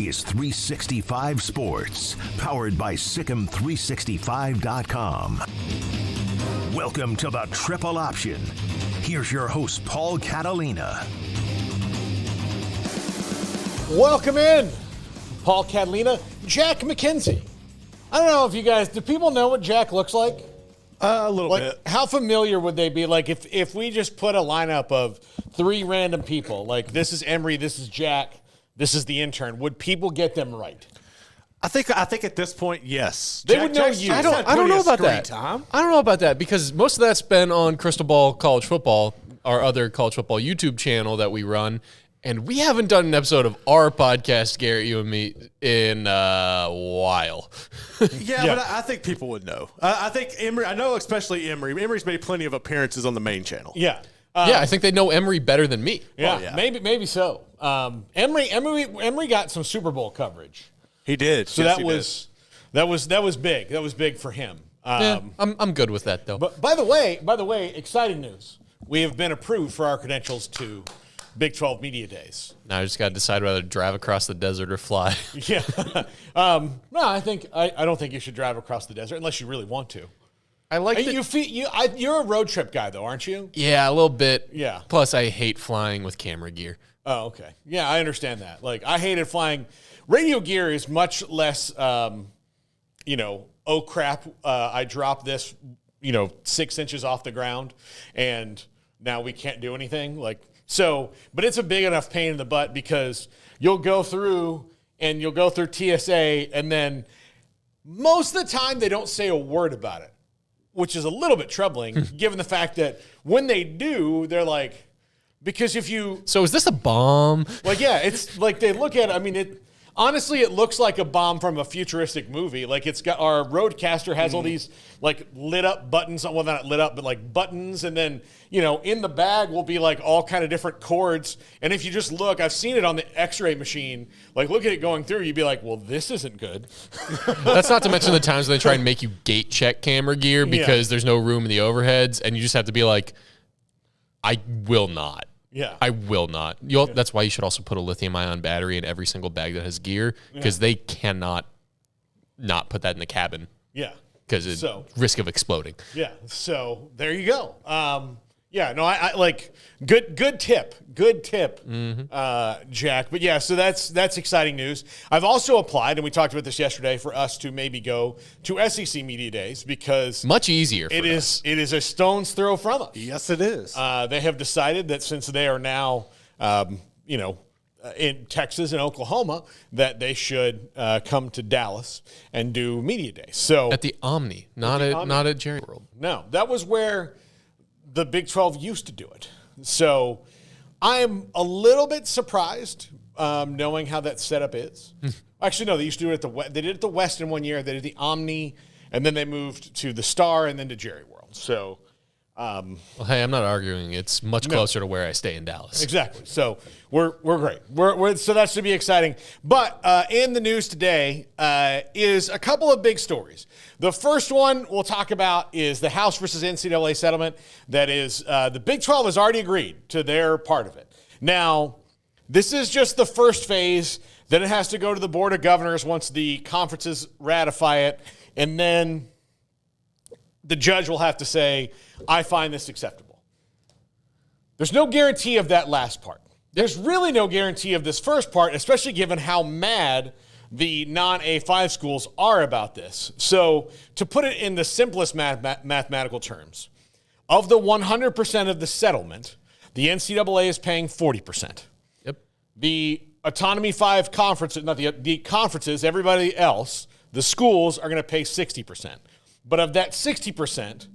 is 365 Sports, powered by Sikkim365.com. Welcome to the Triple Option. Here's your host, Paul Catalina. Welcome in, Paul Catalina, Jack Mackenzie. I don't know if you guys, do people know what Jack looks like? A little bit. How familiar would they be? Like if we just put a lineup of three random people, like this is Emery, this is Jack, this is the intern, would people get them right? I think at this point, yes. They would know you. I don't know about that. I don't know about that because most of that's been on Crystal Ball College Football, our other college football YouTube channel that we run. And we haven't done an episode of our podcast, Garrett, you and me, in a while. Yeah, but I think people would know. I think Emery, I know especially Emery. Emery's made plenty of appearances on the main channel. Yeah. Yeah, I think they know Emery better than me. Yeah, yeah. Maybe so. Emery got some Super Bowl coverage. He did. So yes, that was big. That was big for him. I'm good with that though. But by the way, exciting news. We have been approved for our credentials to Big 12 Media Days. Now I just got to decide whether to drive across the desert or fly. Yeah. No, I don't think you should drive across the desert unless you really want to. I like you're a road trip guy though, aren't you? Yeah, a little bit. Yeah. Plus I hate flying with camera gear. Oh, okay. Yeah, I understand that. Like I hated flying. Radio gear is much less oh crap, I dropped this, 6 inches off the ground and now we can't do anything. But it's a big enough pain in the butt because you'll go through TSA and then most of the time they don't say a word about it, which is a little bit troubling given the fact that when they do, they're like, because if you... So is this a bomb? It's like they look at it. Honestly, it looks like a bomb from a futuristic movie. Like it's got our roadcaster has all these like lit up buttons. Well, not lit up, but like buttons. And then, in the bag will be like all kind of different cords. And if you just look, I've seen it on the x-ray machine, like look at it going through, you'd be like, well, this isn't good. That's not to mention the times when they try and make you gate check camera gear because there's no room in the overheads. And you just have to be like, I will not. Yeah, I will not. That's why you should also put a lithium-ion battery in every single bag that has gear because they cannot not put that in the cabin. Yeah, because it's risk of exploding. Yeah, so there you go. I like good tip, Jack. But yeah, so that's exciting news. I've also applied, and we talked about this yesterday, for us to maybe go to SEC Media Days because much easier. It is a stone's throw from us. Yes, it is. They have decided that since they are now, in Texas and Oklahoma, that they should come to Dallas and do Media Days. So at the Omni, not at Jerry World. No, that was where the Big 12 used to do it. So I'm a little bit surprised knowing how that setup is. Actually, no, they used to do it they did it at the West in 1 year. They did the Omni, and then they moved to the Star and then to Jerry World. So, well, hey, I'm not arguing. It's much closer to where I stay in Dallas. Exactly. So we're great. So that should be exciting. But in the news today is a couple of big stories. The first one we'll talk about is the House versus NCAA settlement. That is, the Big 12 has already agreed to their part of it. Now, this is just the first phase. Then it has to go to the Board of Governors once the conferences ratify it. And then the judge will have to say, I find this acceptable. There's no guarantee of that last part. There's really no guarantee of this first part, especially given how mad the non-A5 schools are about this. So to put it in the simplest mathematical terms, of the 100% of the settlement, the NCAA is paying 40%. Yep. The Autonomy 5 conferences, not the conferences, everybody else, the schools are going to pay 60%. But of that 60%,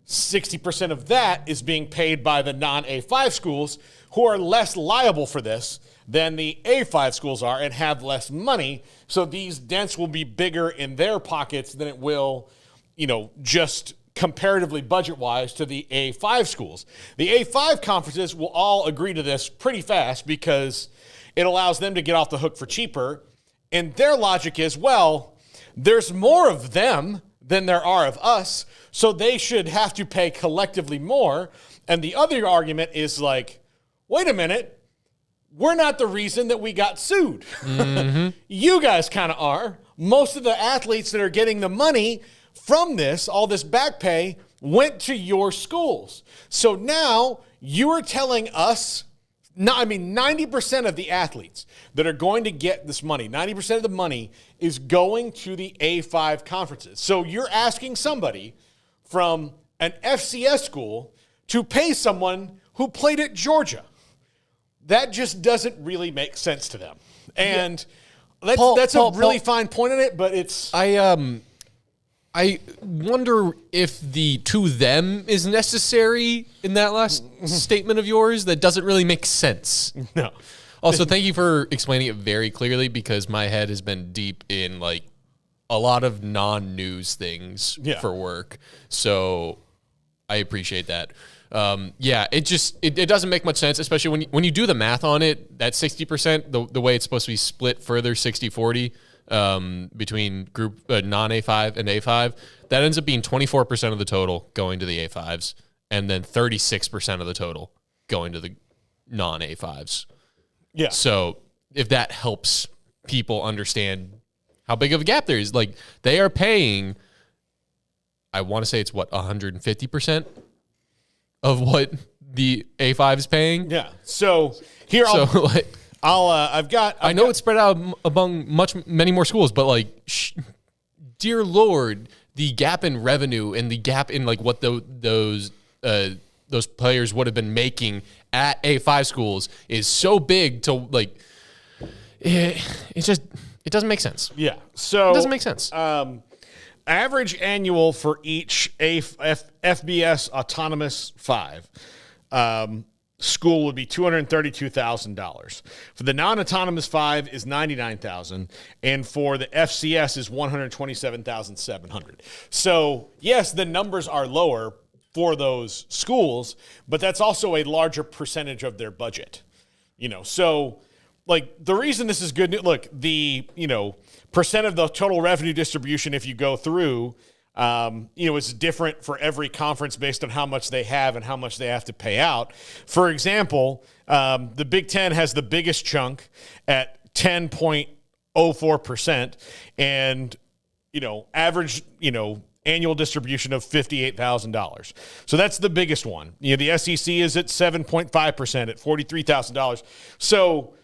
60% of that is being paid by the non-A5 schools who are less liable for this than the A5 schools are and have less money. So these dents will be bigger in their pockets than it will, just comparatively budget-wise to the A5 schools. The A5 conferences will all agree to this pretty fast because it allows them to get off the hook for cheaper. And their logic is, well, there's more of them than there are of us, so they should have to pay collectively more. And the other argument is like, wait a minute, we're not the reason that we got sued. You guys kind of are. Most of the athletes that are getting the money from this, all this back pay, went to your schools. So now you are telling us, 90% of the athletes that are going to get this money, 90% of the money is going to the A5 conferences. So you're asking somebody from an FCS school to pay someone who played at Georgia. That just doesn't really make sense to them. And that's a really fine point on it, but it's... I wonder if the to them is necessary in that last statement of yours. That doesn't really make sense. No. Also, thank you for explaining it very clearly, because my head has been deep in like a lot of non-news things for work. So I appreciate that. It doesn't make much sense, especially when you do the math on it. That 60%, the way it's supposed to be split further, 60-40, between group non-A5 and A5, that ends up being 24% of the total going to the A5s, and then 36% of the total going to the non-A5s. Yeah. So if that helps people understand how big of a gap there is, like they are paying, I want to say it's 150% of what the A5 is paying. Yeah. So here I know it's spread out among many more schools, but like, dear Lord, the gap in revenue and the gap in like what those players would have been making at A5 schools is so big to like, it doesn't make sense. Yeah. So it doesn't make sense. Average annual for each FBS Autonomous 5 school would be $232,000. For the non-autonomous 5 is $99,000, and for the FCS is $127,700. So yes, the numbers are lower for those schools, but that's also a larger percentage of their budget. So like the reason this is good news, look, the percent of the total revenue distribution, if you go through, it's different for every conference based on how much they have and how much they have to pay out. For example, the Big Ten has the biggest chunk at 10.04%, and average annual distribution of $58,000. So that's the biggest one. The SEC is at 7.5% at $43,000. So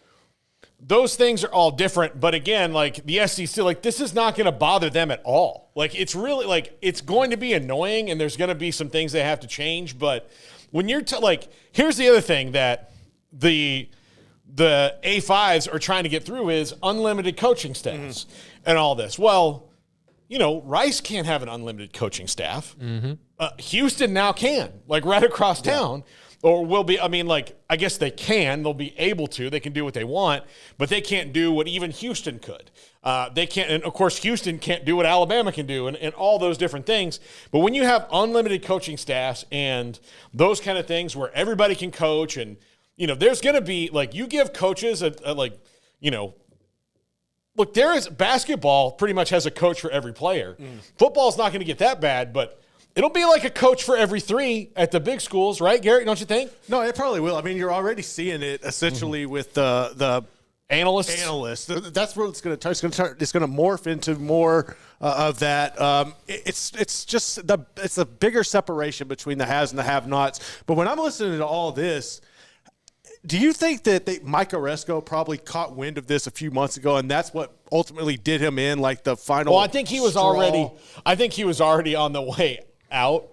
those things are all different, but again, like the SEC, like this is not going to bother them at all. Like it's really like it's going to be annoying, and there's going to be some things they have to change. But when you're here's the other thing that the A5s are trying to get through is unlimited coaching staffs and all this. Well, Rice can't have an unlimited coaching staff. Houston now can, like right across town. Or will be, I guess they can. They'll be able to. They can do what they want, but they can't do what even Houston could. They can't, and of course, Houston can't do what Alabama can do, and all those different things. But when you have unlimited coaching staffs and those kind of things where everybody can coach, and, there's going to be, you give coaches look, there is basketball pretty much has a coach for every player. Football's not going to get that bad, but it'll be like a coach for every 3 at the big schools, right, Garrett? Don't you think? No, it probably will. I mean, you're already seeing it essentially with the analysts. That's what it's going to turn. It's going to morph into more of that. It's just it's a bigger separation between the haves and the have-nots. But when I'm listening to all this, do you think that Mike Oresco probably caught wind of this a few months ago, and that's what ultimately did him in, like the final? Well, I think he was already on the way out,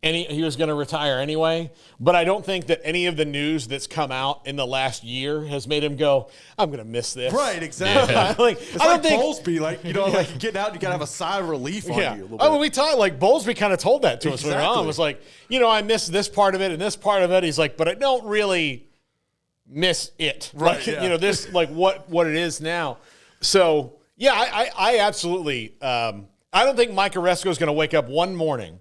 and he was going to retire anyway. But I don't think that any of the news that's come out in the last year has made him go, I'm going to miss this. Right, exactly. Yeah. It's like Bowlesby, like getting out, you got to have a sigh of relief on you a little bit. We talked, Bowlesby kind of told that to us when we were on. It was like, I miss this part of it and this part of it. He's like, but I don't really miss it. Right, this, what it is now. So, yeah, I absolutely I don't think Mike Oresco is going to wake up one morning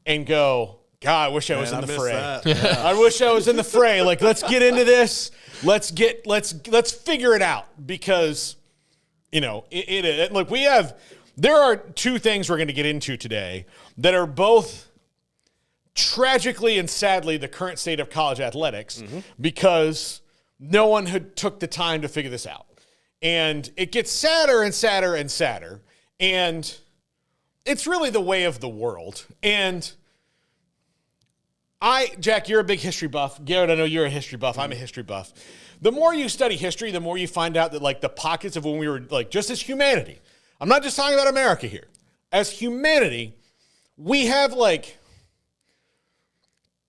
and go, God, I wish I was in the fray. I wish I was in the fray. Let's get into this. Let's figure it out, because, look, there are 2 things we're going to get into today that are both tragically and sadly the current state of college athletics, because no one had took the time to figure this out. And it gets sadder and sadder and sadder. And it's really the way of the world. And Jack, you're a big history buff. Garrett, I know you're a history buff. I'm a history buff. The more you study history, the more you find out that, like, the pockets of when we were, like, just as humanity, I'm not just talking about America here. As humanity, we have, like,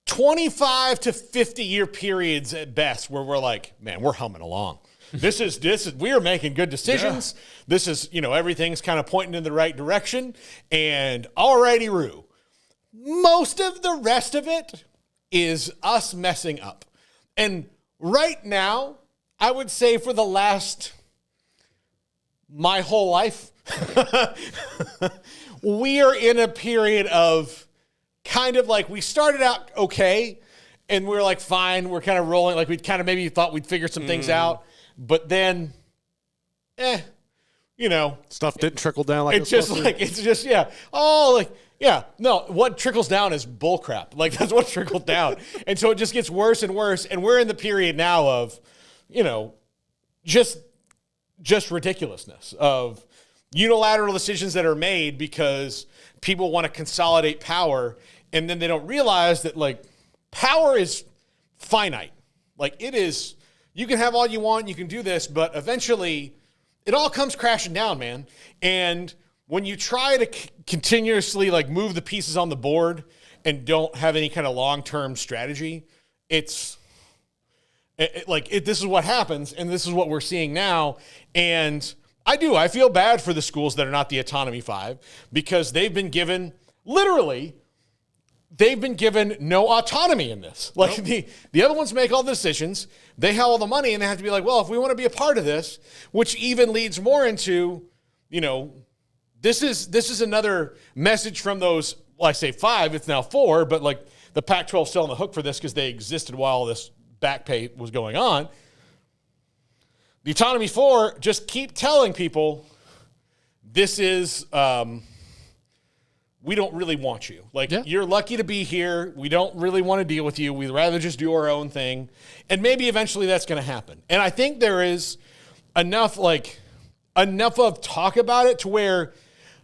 25 to 50-year periods at best where we're like, man, we're humming along. This is we are making good decisions. Yeah. This is, everything's kind of pointing in the right direction. And alrighty, Roo. Most of the rest of it is us messing up. And right now, I would say for my whole life, we are in a period of kind of like, we started out okay, and we're like, fine, we're kind of rolling. Like, we kind of maybe thought we'd figure some things out, but then, stuff didn't trickle down like it's just like, it's just, yeah. Oh, like, yeah, no, what trickles down is bullcrap. Like, that's what trickled down. And so it just gets worse and worse. And we're in the period now of, just ridiculousness of unilateral decisions that are made because people want to consolidate power. And then they don't realize that, like, power is finite. Like, it is, you can have all you want, you can do this, but eventually it all comes crashing down, man. And when you try to continuously, like, move the pieces on the board and don't have any kind of long-term strategy, this is what happens, and this is what we're seeing now. And I feel bad for the schools that are not the Autonomy 5 because they've been given no autonomy in this. Like, nope. The other ones make all the decisions. They have all the money, and they have to be like, well, if we want to be a part of this, which even leads more into, this is another message from those, well, I say 5, it's now 4, but, like, the Pac-12 still on the hook for this because they existed while this back pay was going on. The Autonomy 4 just keep telling people this is we don't really want you. Like, You're lucky to be here. We don't really want to deal with you. We'd rather just do our own thing. And maybe eventually that's going to happen. And I think there is enough of talk about it to where,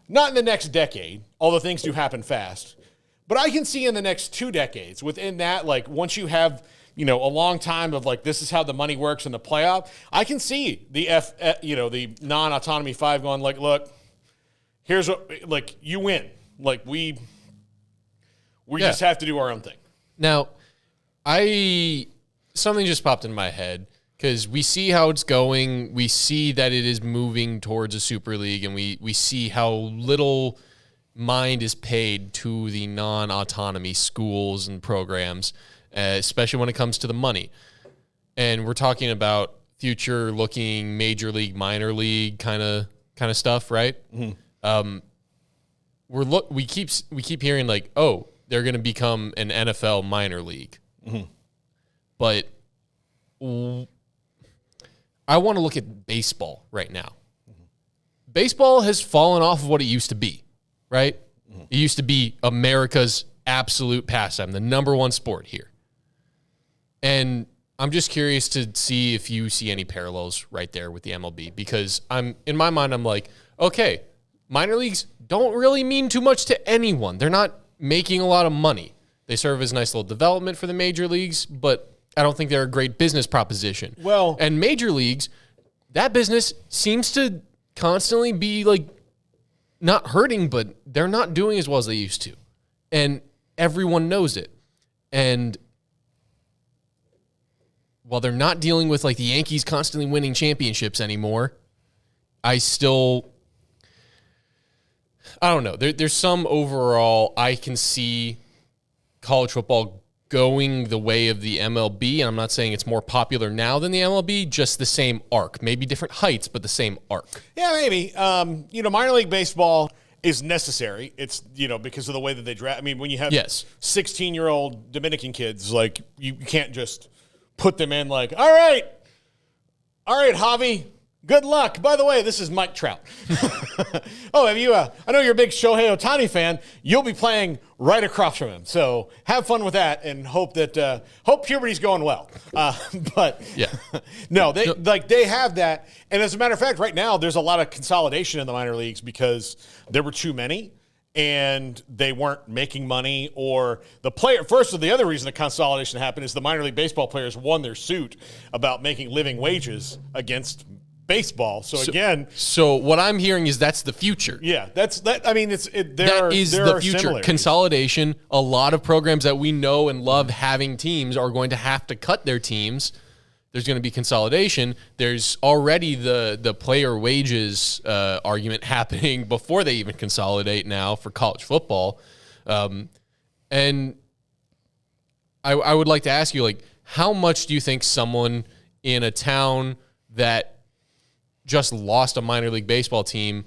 not in the next decade, although things do happen fast, but I can see in the next 2 decades, within that, like, once you have, a long time of, like, this is how the money works in the playoff, I can see the non-Autonomy 5 going, like, look, here's what, like, you win. Like, we just have to do our own thing. Now, something just popped in my head because we see how it's going. We see that it is moving towards a super league, and we see how little mind is paid to the non-autonomy schools and programs, especially when it comes to the money. And we're talking about future-looking major league, minor league kind of stuff, right? Mm-hmm. We keep hearing, like, oh, they're going to become an NFL minor league. Mm-hmm. But I want to look at baseball right now. Mm-hmm. Baseball has fallen off of what it used to be, right? Mm-hmm. It used to be America's absolute pastime, the number one sport here. And I'm just curious to see if you see any parallels right there with the MLB, because in my mind, I'm like, okay, minor leagues don't really mean too much to anyone. They're not making a lot of money. They serve as a nice little development for the major leagues, but I don't think they're a great business proposition. Well, and major leagues, that business seems to constantly be, like, not hurting, but they're not doing as well as they used to. And everyone knows it. And while they're not dealing with, like, the Yankees constantly winning championships anymore, I don't know. There's some overall, I can see college football going the way of the MLB, and I'm not saying it's more popular now than the MLB, just the same arc. Maybe different heights, but the same arc. Yeah, maybe. Minor league baseball is necessary. It's, because of the way that they draft. I mean, when you have 16-year-old Dominican kids, like, you can't just put them in like, all right, Javi, Good luck. By the way, this is Mike Trout. Oh, have you? I know you're a big Shohei Ohtani fan. You'll be playing right across from him. So have fun with that, and hope puberty's going well. But Yeah. no, they have that. And as a matter of fact, right now there's a lot of consolidation in the minor leagues because there were too many. And they weren't making money, or the player. First, the other reason the consolidation happened is the minor league baseball players won their suit about making living wages against baseball. So what I'm hearing is that's the future. Yeah, that's that. I mean, that is the future. Consolidation. A lot of programs that we know and love having teams are going to have to cut their teams. There's going to be consolidation. There's already the player wages argument happening before they even consolidate now for college football. And I would like to ask you, like, how much do you think someone in a town that just lost a minor league baseball team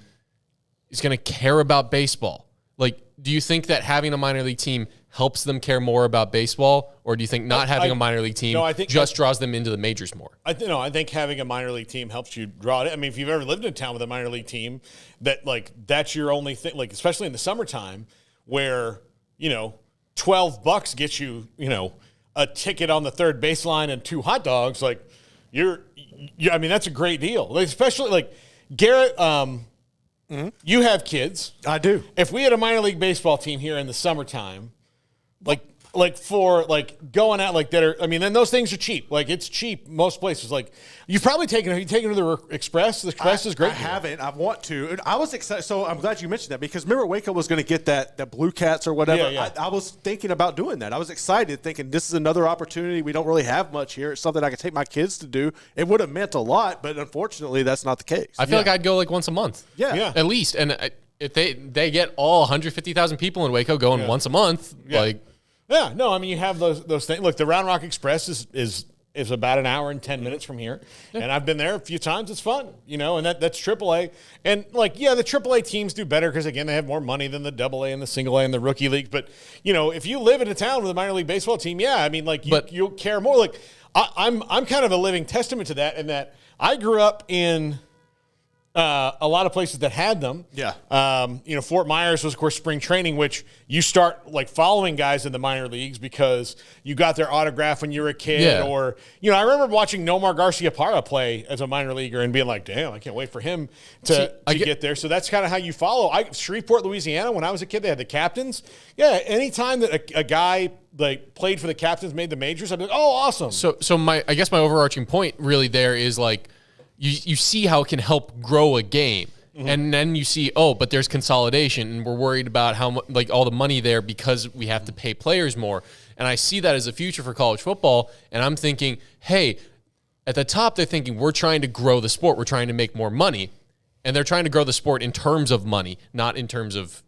is going to care about baseball? Like, do you think that having a minor league team helps them care more about baseball, or do you think not having a minor league team just draws them into the majors more? I think having a minor league team helps you draw it. I mean, if you've ever lived in a town with a minor league team, that's your only thing. Like, especially in the summertime, where $12 gets you a ticket on the third baseline and 2 hot dogs. Like, I mean, that's a great deal. Like, especially like Garrett. You have kids. I do. If we had a minor league baseball team here in the summertime, for going out like that, then those things are cheap. Like, it's cheap most places. Like, you've probably taken to the Express. The Express is great. I haven't. I want to. And I was excited. So I'm glad you mentioned that, because remember Waco was going to get that Blue Cats or whatever. Yeah. I was thinking about doing that. I was excited, thinking this is another opportunity. We don't really have much here. It's something I could take my kids to do. It would have meant a lot, but unfortunately, that's not the case. I feel like I'd go like once a month. Yeah. At least. And if they get all 150,000 people in Waco going once a month, Yeah, no, I mean, you have those things. Look, the Round Rock Express is about an hour and 10 minutes from here, and I've been there a few times. It's fun, and that's AAA. And the AAA teams do better because, again, they have more money than the AA and the Single A and the Rookie League. But if you live in a town with a minor league baseball team, you'll care more. Like, I'm kind of a living testament to that, in that I grew up in a lot of places that had them. Yeah. Fort Myers was, of course, spring training, which you start following guys in the minor leagues because you got their autograph when you were a kid. Yeah. Or, I remember watching Nomar Garcia-Parra play as a minor leaguer and being like, damn, I can't wait for him to get there. So that's kind of how you follow. Shreveport, Louisiana, when I was a kid, they had the captains. Yeah, anytime that a guy played for the captains, made the majors, I'd be like, oh, awesome. So I guess my overarching point really there is you see how it can help grow a game. Mm-hmm. And then you see, but there's consolidation, and we're worried about how all the money there because we have to pay players more. And I see that as a future for college football, and I'm thinking, hey, at the top they're thinking we're trying to grow the sport, we're trying to make more money, and they're trying to grow the sport in terms of money, not in terms of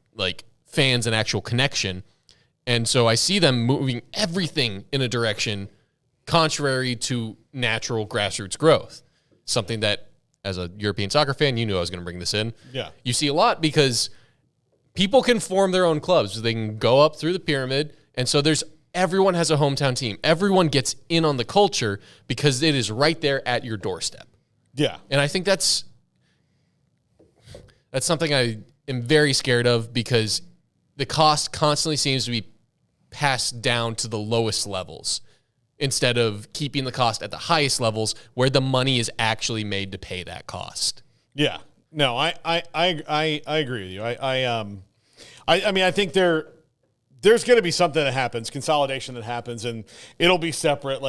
fans and actual connection. And so I see them moving everything in a direction contrary to natural grassroots growth. Something that, as a European soccer fan, you knew I was going to bring this in. Yeah. You see a lot because people can form their own clubs. They can go up through the pyramid. And so everyone has a hometown team. Everyone gets in on the culture because it is right there at your doorstep. Yeah. And I think that's something I am very scared of, because the cost constantly seems to be passed down to the lowest levels, instead of keeping the cost at the highest levels where the money is actually made to pay that cost. Yeah. No, I agree with you. I mean, I think there's going to be something that happens, consolidation that happens, and it'll be separate.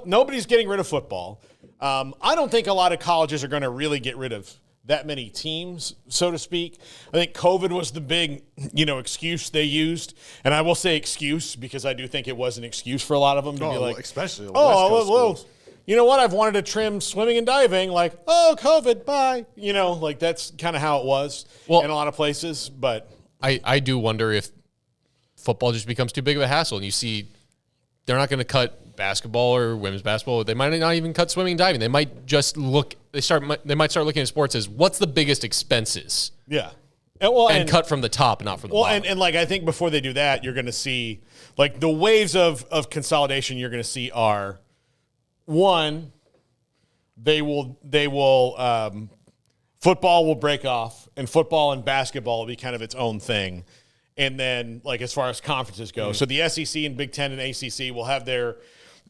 Nobody's getting rid of football. I don't think a lot of colleges are going to really get rid of that many teams, so to speak. I think COVID was the big, excuse they used. And I will say excuse because I do think it was an excuse for a lot of them to be like, especially the West Coast schools. You know what? I've wanted to trim swimming and diving. COVID, bye. That's kind of how it was in a lot of places. But I do wonder if football just becomes too big of a hassle, and you see they're not going to cut basketball or women's basketball. They might not even cut swimming and diving. They might just they might start looking at sports as what's the biggest expenses. Yeah. And cut from the top, not from the bottom. And I think before they do that, you're going to see the waves of consolidation you're going to see are, one, they will football will break off, and football and basketball will be kind of its own thing. And then, like, as far as conferences go, so the SEC and Big Ten and ACC will have their,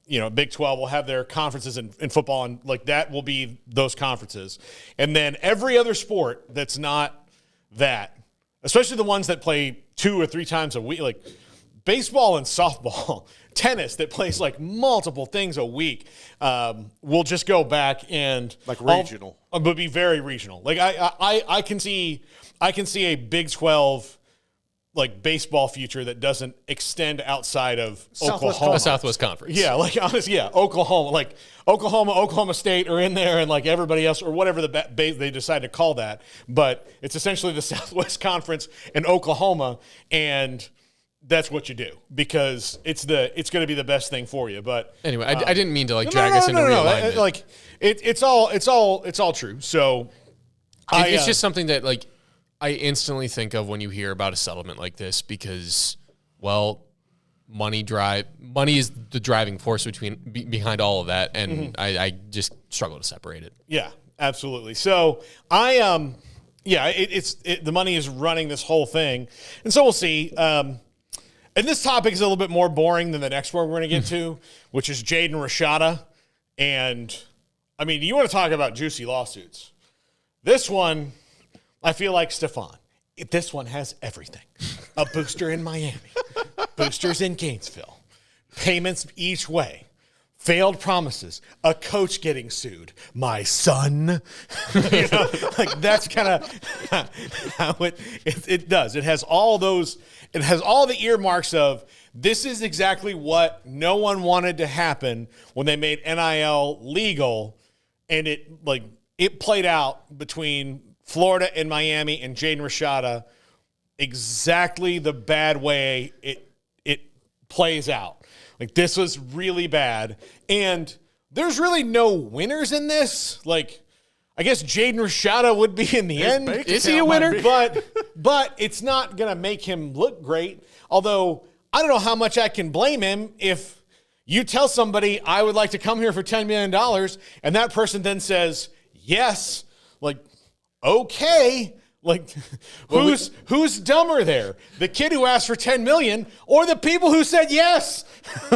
Big 12 will have their conferences in football, and, like, that will be those conferences. And then every other sport that's not that, especially the ones that play 2 or 3 times a week, like baseball and softball, tennis that plays, like, multiple things a week, will just go back and – like regional. But be very regional. Like, I can see a Big 12 – like baseball future that doesn't extend outside of Oklahoma. Southwest Conference. Yeah, like honestly, yeah, Oklahoma, like Oklahoma State are in there, and like everybody else, or whatever they decide to call that. But it's essentially the Southwest Conference and Oklahoma, and that's what you do because it's going to be the best thing for you. But anyway, I didn't mean to like drag us into realignment. Like it's all true. So it's just something that like. I instantly think of when you hear about a settlement like this because, well, money is the driving force behind all of that, and I just struggle to separate it. Yeah, absolutely. So the money is running this whole thing, and so we'll see. And this topic is a little bit more boring than the next one we're going to get to, which is Jaden Rashada. And I mean, you want to talk about juicy lawsuits? This one. I feel like Stephon. This one has everything. A booster in Miami. Boosters in Gainesville. Payments each way. Failed promises. A coach getting sued. My son. Like that's kind of how it does. It has all those. It has all the earmarks of this is exactly what no one wanted to happen when they made NIL legal, and it played out between Florida and Miami and Jaden Rashada exactly the bad way it plays out. Like this was really bad. And there's really no winners in this. Like I guess Jaden Rashada would be in the end. Is he a winner? But it's not going to make him look great. Although I don't know how much I can blame him if you tell somebody I would like to come here for $10 million and that person then says yes, like okay, like who's dumber there? The kid who asked for $10 million or the people who said yes?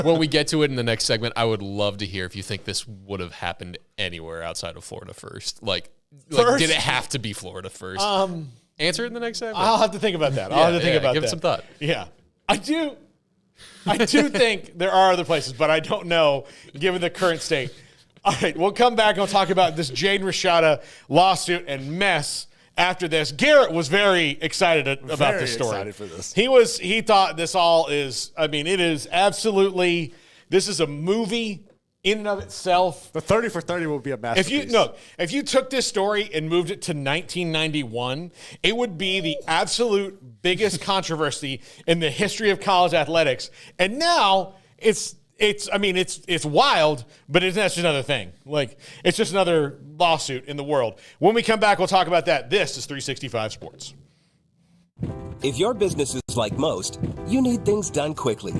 When we get to it in the next segment, I would love to hear if you think this would have happened anywhere outside of Florida first. Like did it have to be Florida first? Answer it in the next segment. I'll have to think about that. I'll have to think about that. Give it some thought. Yeah. I do think there are other places, but I don't know given the current state. All right, we'll come back and we'll talk about this Jaden Rashada lawsuit and mess after this. Garrett was very excited about this story. Excited for this. He thought this all is, I mean, it is absolutely, this is a movie in and of itself. The 30 for 30 will be a masterpiece. If you took this story and moved it to 1991, it would be the absolute biggest controversy in the history of college athletics. And now it's wild, but that's just another thing. Like, it's just another lawsuit in the world. When we come back, we'll talk about that. This is 365 Sports. If your business is like most, you need things done quickly.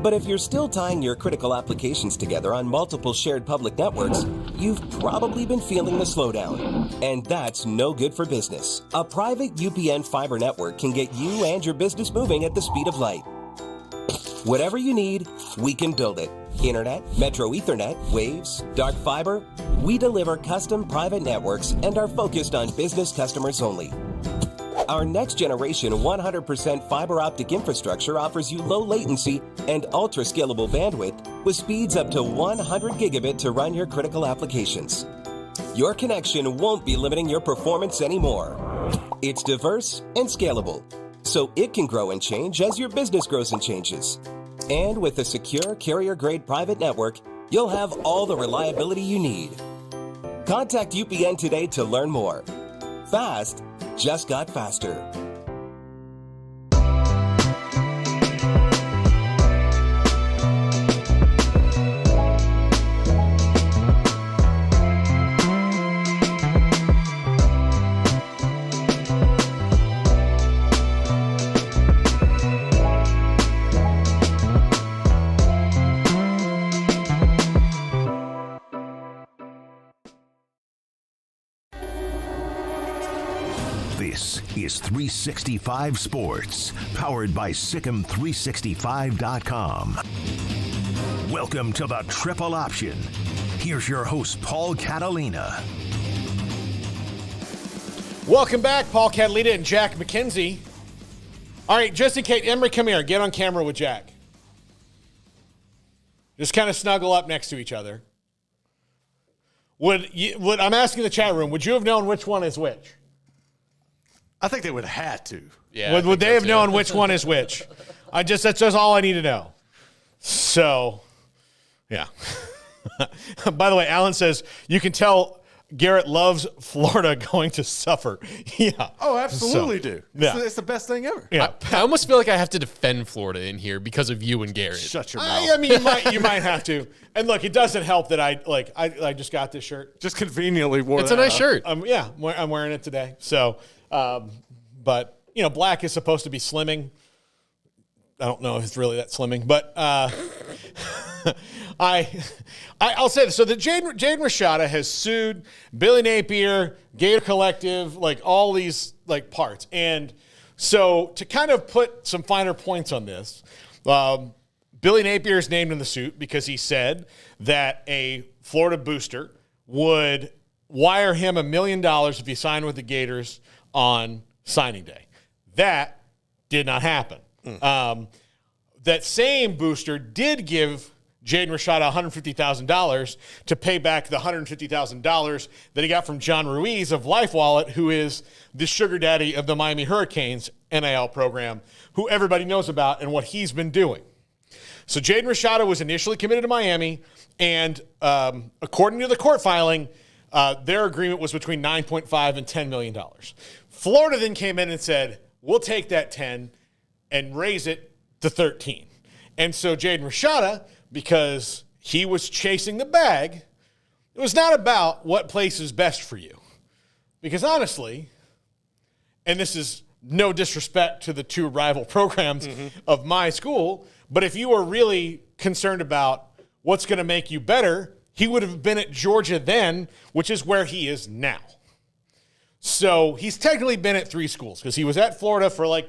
But if you're still tying your critical applications together on multiple shared public networks, you've probably been feeling the slowdown. And that's no good for business. A private UPN fiber network can get you and your business moving at the speed of light. Whatever you need, we can build it. Internet, Metro Ethernet, Waves, dark fiber. We deliver custom private networks and are focused on business customers only. Our next generation 100% fiber optic infrastructure offers you low latency and ultra scalable bandwidth with speeds up to 100 gigabit to run your critical applications. Your connection won't be limiting your performance anymore. It's diverse and scalable, so it can grow and change as your business grows and changes. And with a secure carrier-grade private network, you'll have all the reliability you need. Contact UPN today to learn more. Fast just got faster. is 365 Sports, powered by Sikkim365.com. Welcome to the Triple Option. Here's your host, Paul Catalina. Welcome back, Paul Catalina and Jack Mackenzie. All right, just in case, Emery, come here. Get on camera with Jack. Just kind of snuggle up next to each other. I'm asking the chat room, would you have known which one is which? I think they would have had to. Yeah. Would they have known which one is which? That's just all I need to know. So, yeah. By the way, Alan says, you can tell Garrett loves Florida going to suffer. Yeah. Oh, absolutely do. Yeah. It's the best thing ever. Yeah. I almost feel like I have to defend Florida in here because of you and Garrett. Shut your mouth. I mean, you might have to. And look, it doesn't help that I just got this shirt. Just conveniently wore It's a nice shirt. Yeah, I'm wearing it today. So, but black is supposed to be slimming. I don't know if it's really that slimming, but I'll say this. So the Jaden Rashada has sued Billy Napier, Gator Collective, all these parts. And so to kind of put some finer points on this, Billy Napier is named in the suit because he said that a Florida booster would wire him $1 million if he signed with the Gators on signing day. That did not happen. That same booster did give Jaden Rashada $150,000 to pay back the $150,000 that he got from John Ruiz of Life Wallet, who is the sugar daddy of the Miami Hurricanes NIL program, who everybody knows about and what he's been doing. So Jaden Rashada was initially committed to Miami, and according to the court filing, their agreement was between $9.5 and $10 million. Florida then came in and said, we'll take that 10 and raise it to 13. And so Jaden Rashada, because he was chasing the bag, it was not about what place is best for you. Because honestly, and this is no disrespect to the two rival programs of my school, but if you were really concerned about what's going to make you better, he would have been at Georgia then, which is where he is now. So he's technically been at 3 schools because he was at Florida for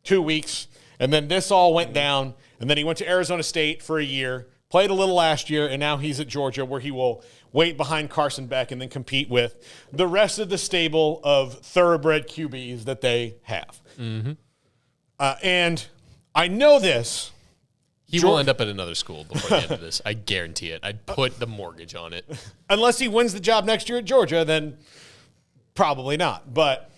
2 weeks, and then this all went down, and then he went to Arizona State for a year, played a little last year, and now he's at Georgia where he will wait behind Carson Beck and then compete with the rest of the stable of thoroughbred QBs that they have. And I know this. He will end up at another school before the end of this. I guarantee it. I'd put the mortgage on it. Unless he wins the job next year at Georgia, then probably not. But,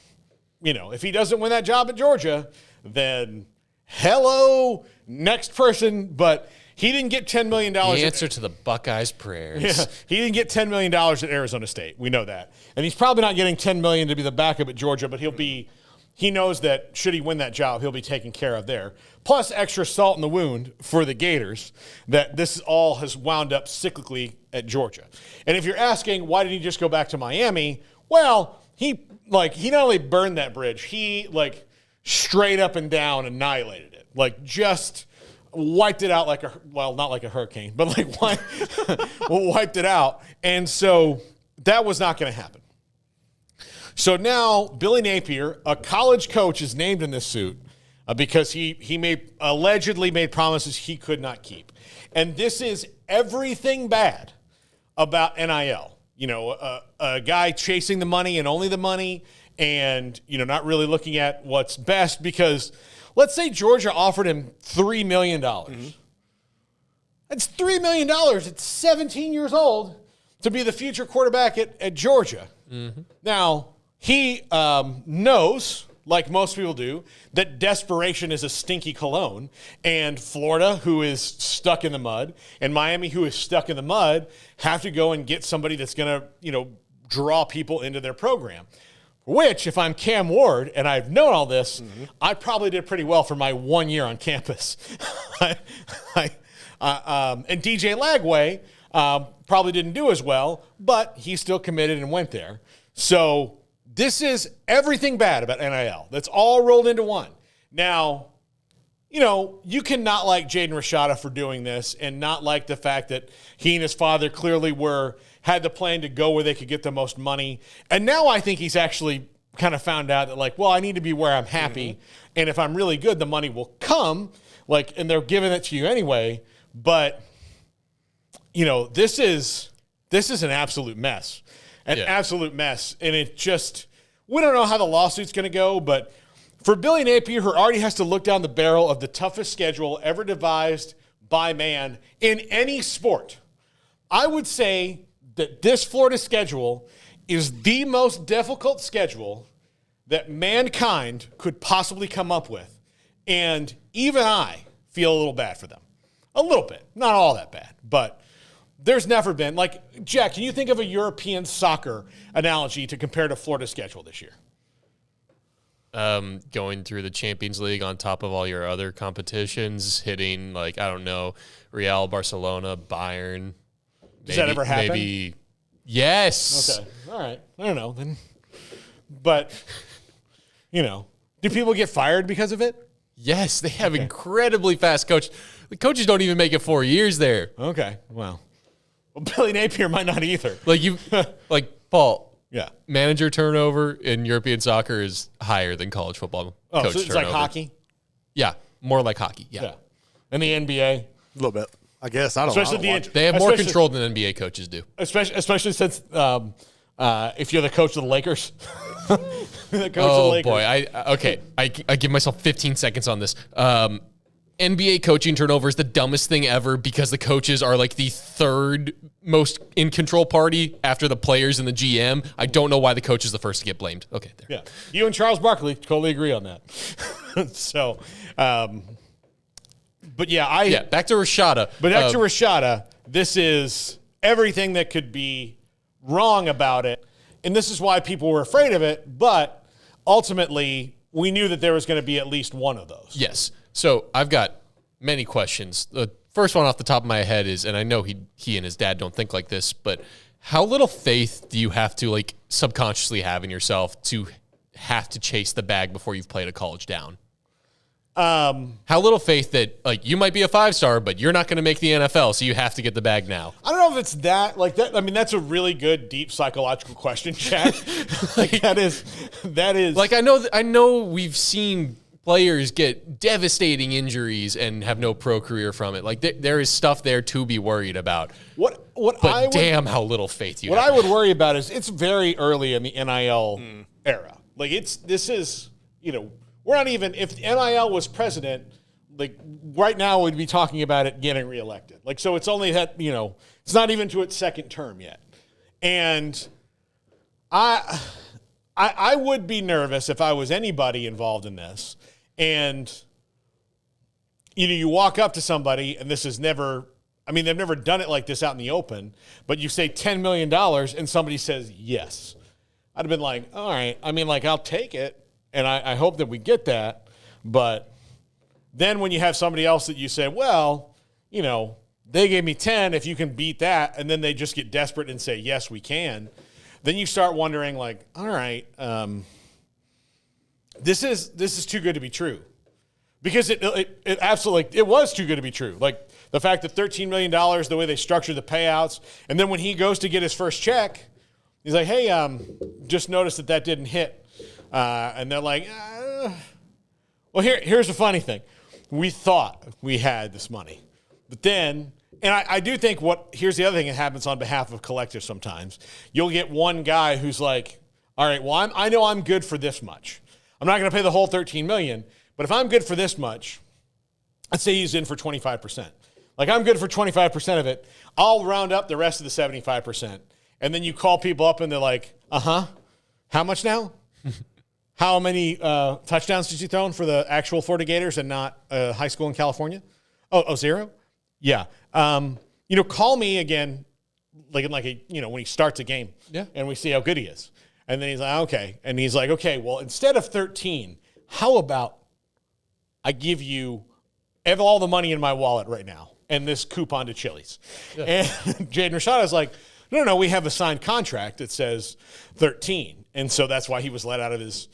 if he doesn't win that job at Georgia, then hello, next person. But he didn't get $10 million. The answer to the Buckeyes' prayers. Yeah, he didn't get $10 million at Arizona State. We know that. And he's probably not getting $10 million to be the backup at Georgia, but he knows that should he win that job, he'll be taken care of there. Plus extra salt in the wound for the Gators that this all has wound up cyclically at Georgia. And if you're asking, why did he just go back to Miami? Well, he not only burned that bridge, he straight up and down annihilated it. Just wiped it out not like a hurricane, but wiped it out. And so that was not going to happen. So now Billy Napier, a college coach, is named in this suit because he allegedly made promises he could not keep. And this is everything bad about NIL. A guy chasing the money and only the money and, not really looking at what's best because let's say Georgia offered him $3 million. That's $3 million. It's 17 years old to be the future quarterback at Georgia. Now, he knows, like most people do, that desperation is a stinky cologne. And Florida, who is stuck in the mud, and Miami, who is stuck in the mud, have to go and get somebody that's going to, draw people into their program. Which, if I'm Cam Ward, and I've known all this, I probably did pretty well for my 1 year on campus. And DJ Lagway probably didn't do as well, but he still committed and went there. So this is everything bad about NIL. That's all rolled into one. Now, you cannot like Jaden Rashada for doing this and not like the fact that he and his father clearly had the plan to go where they could get the most money. And now I think he's actually kind of found out that, like, well, I need to be where I'm happy. And if I'm really good, the money will come. Like, and they're giving it to you anyway. But, this is an absolute mess. Absolute mess. And it just, we don't know how the lawsuit's going to go. But for Billy Napier, who already has to look down the barrel of the toughest schedule ever devised by man in any sport, I would say that this Florida schedule is the most difficult schedule that mankind could possibly come up with. And even I feel a little bad for them. A little bit. Not all that bad. But there's never been, like, Jack, can you think of a European soccer analogy to compare to Florida's schedule this year? Going through the Champions League on top of all your other competitions, hitting, like, I don't know, Real, Barcelona, Bayern. Does that ever happen? Maybe, yes. Okay, all right. I don't know then. But, do people get fired because of it? Yes, they have incredibly fast coaches. The coaches don't even make it 4 years there. Okay, well, Billy Napier might not either. Like Paul. Yeah. Manager turnover in European soccer is higher than college football coach so it's turnover. like hockey? Yeah, more like hockey. Yeah. And the NBA? A little bit. I guess. I don't know. They have more control than NBA coaches do. Especially since if you're the coach of the Lakers. The coach of the Lakers. Boy. I give myself 15 seconds on this. NBA coaching turnover is the dumbest thing ever because the coaches are like the third most in control party after the players and the GM. I don't know why the coach is the first to get blamed. Okay, there. Yeah, you and Charles Barkley totally agree on that. So, but back to Rashada. But back to Rashada, this is everything that could be wrong about it, and this is why people were afraid of it. But ultimately, we knew that there was going to be at least one of those. Yes. So I've got many questions. The first one off the top of my head is, and I know he and his dad don't think like this, but how little faith do you have to like subconsciously have in yourself to have to chase the bag before you've played a college down? How little faith that like you might be a 5-star, but you're not going to make the NFL, so you have to get the bag now. I don't know if it's that like that. I mean, that's a really good, deep psychological question, Jack. that is like I know we've seen players get devastating injuries and have no pro career from it. Like there is stuff there to be worried about. How little faith you have. What I would worry about is it's very early in the NIL era. Like we're not even, if NIL was president, like right now we'd be talking about it getting reelected. Like, so it's only that, it's not even to its second term yet. And I would be nervous if I was anybody involved in this. And, you walk up to somebody, and this is never, they've never done it like this out in the open, but you say $10 million, and somebody says yes. I'd have been like, all right, I'll take it, and I hope that we get that. But then when you have somebody else that you say, well, they gave me 10, if you can beat that, and then they just get desperate and say, yes, we can, then you start wondering, like, all right, this is too good to be true, because it absolutely, it was too good to be true. Like the fact that $13 million, the way they structure the payouts, and then when he goes to get his first check, he's like, hey, just noticed that didn't hit, and they're like, well, here's the funny thing, we thought we had this money, but then. And I do think here's the other thing that happens on behalf of collectors sometimes. You'll get one guy who's like, all right, well, I know I'm good for this much. I'm not going to pay the whole $13 million, but if I'm good for this much, let's say he's in for 25%. Like I'm good for 25% of it. I'll round up the rest of the 75%. And then you call people up and they're like, how much now? How many touchdowns did you throw in for the actual Florida Gators and not high school in California? Oh, 0? Yeah. Call me again, when he starts a game, and we see how good he is. And then he's like, okay. And he's like, okay, well, instead of 13, how about I give you all the money in my wallet right now and this coupon to Chili's? Yeah. And Jaden Rashada is like, no, we have a signed contract that says 13. And so that's why he was let out of his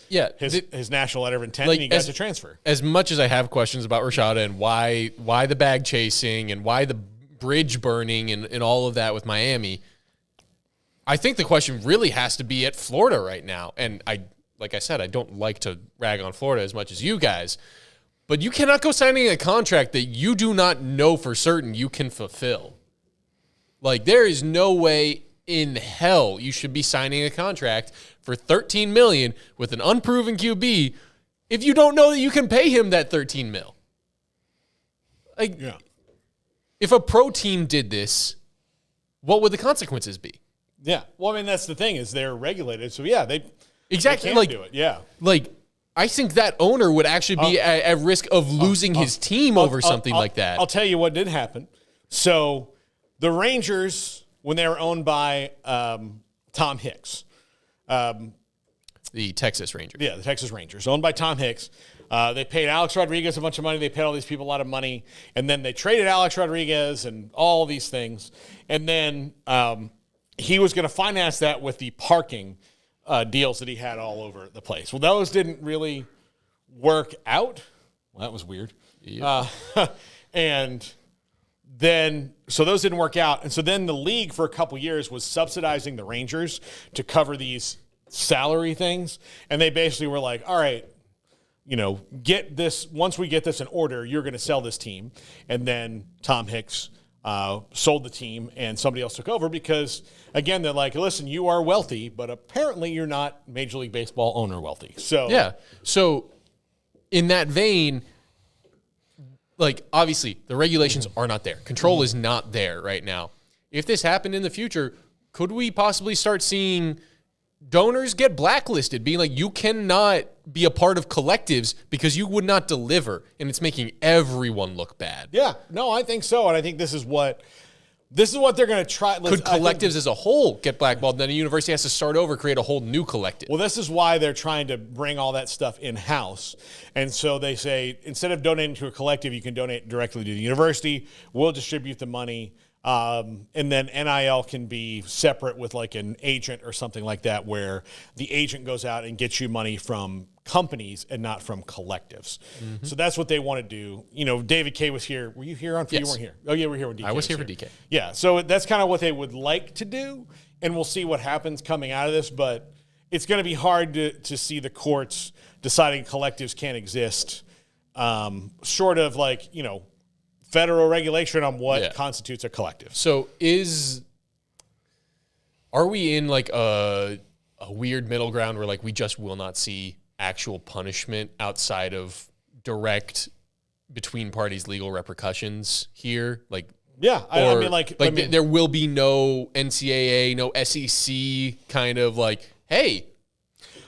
national letter of intent, and he got to transfer. As much as I have questions about Rashada and why the bag chasing and why the bridge burning and all of that with Miami, I think the question really has to be at Florida right now. And like I said, I don't like to rag on Florida as much as you guys, but you cannot go signing a contract that you do not know for certain you can fulfill. Like, there is no way in hell you should be signing a contract for $13 million with an unproven QB if you don't know that you can pay him that $13 million. Like, if a pro team did this, what would the consequences be? Yeah. Well, I mean, that's the thing is they're regulated. So, yeah, they exactly can do it. Yeah. Like, I think that owner would actually be at risk of losing his team over something like that. I'll tell you what did happen. So, the Rangers, when they were owned by Tom Hicks. The Texas Rangers. Yeah, the Texas Rangers, owned by Tom Hicks. They paid Alex Rodriguez a bunch of money. They paid all these people a lot of money. And then they traded Alex Rodriguez and all these things. And then he was going to finance that with the parking deals that he had all over the place. Well, those didn't really work out. Well, that was weird. Yep. And then, so those didn't work out. And so then the league for a couple years was subsidizing the Rangers to cover these salary things. And they basically were like, all right, you know, get this, once we get this in order, you're going to sell this team. And then Tom Hicks sold the team and somebody else took over because, again, they're like, listen, you are wealthy, but apparently you're not Major League Baseball owner wealthy. So, yeah. So, in that vein, like, obviously, the regulations are not there. Control is not there right now. If this happened in the future, could we possibly start seeing donors get blacklisted, being like, you cannot be a part of collectives because you would not deliver, and it's making everyone look bad? Yeah, no, I think so, and I think this is what they're going to try. Could collectives as a whole get blackballed? Then a university has to start over, create a whole new collective. Well, this is why they're trying to bring all that stuff in-house. And so they say, instead of donating to a collective, you can donate directly to the university. We'll distribute the money. And then NIL can be separate with like an agent or something like that, where the agent goes out and gets you money from companies and not from collectives. Mm-hmm. So that's what they want to do. You know, David K was here. Were you here on? Yes. You weren't here. Oh yeah, we're here when DK. I was here for DK. Yeah. So that's kind of what they would like to do, and we'll see what happens coming out of this. But it's going to be hard to see the courts deciding collectives can't exist, short of like, you know, federal regulation on what constitutes a collective. So are we in like a weird middle ground where like we just will not see actual punishment outside of direct between parties legal repercussions here? Like, yeah, I mean, there will be no NCAA, no SEC kind of like, hey,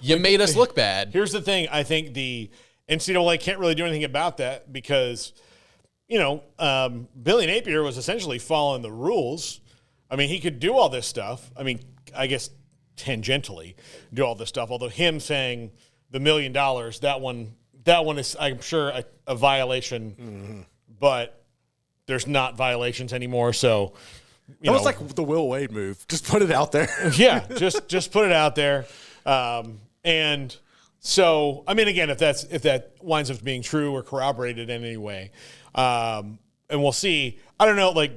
you made us look bad. Here's the thing. I think the NCAA can't really do anything about that because, you know, Billy Napier was essentially following the rules. I mean, he could do all this stuff. I mean, I guess tangentially do all this stuff. Although him saying the $1 million, that one is, I'm sure, a violation. But there's not violations anymore. So that was like the Will Wade move. Just put it out there. Yeah, just put it out there. And so, I mean, again, if that winds up being true or corroborated in any way. And we'll see. I don't know. Like,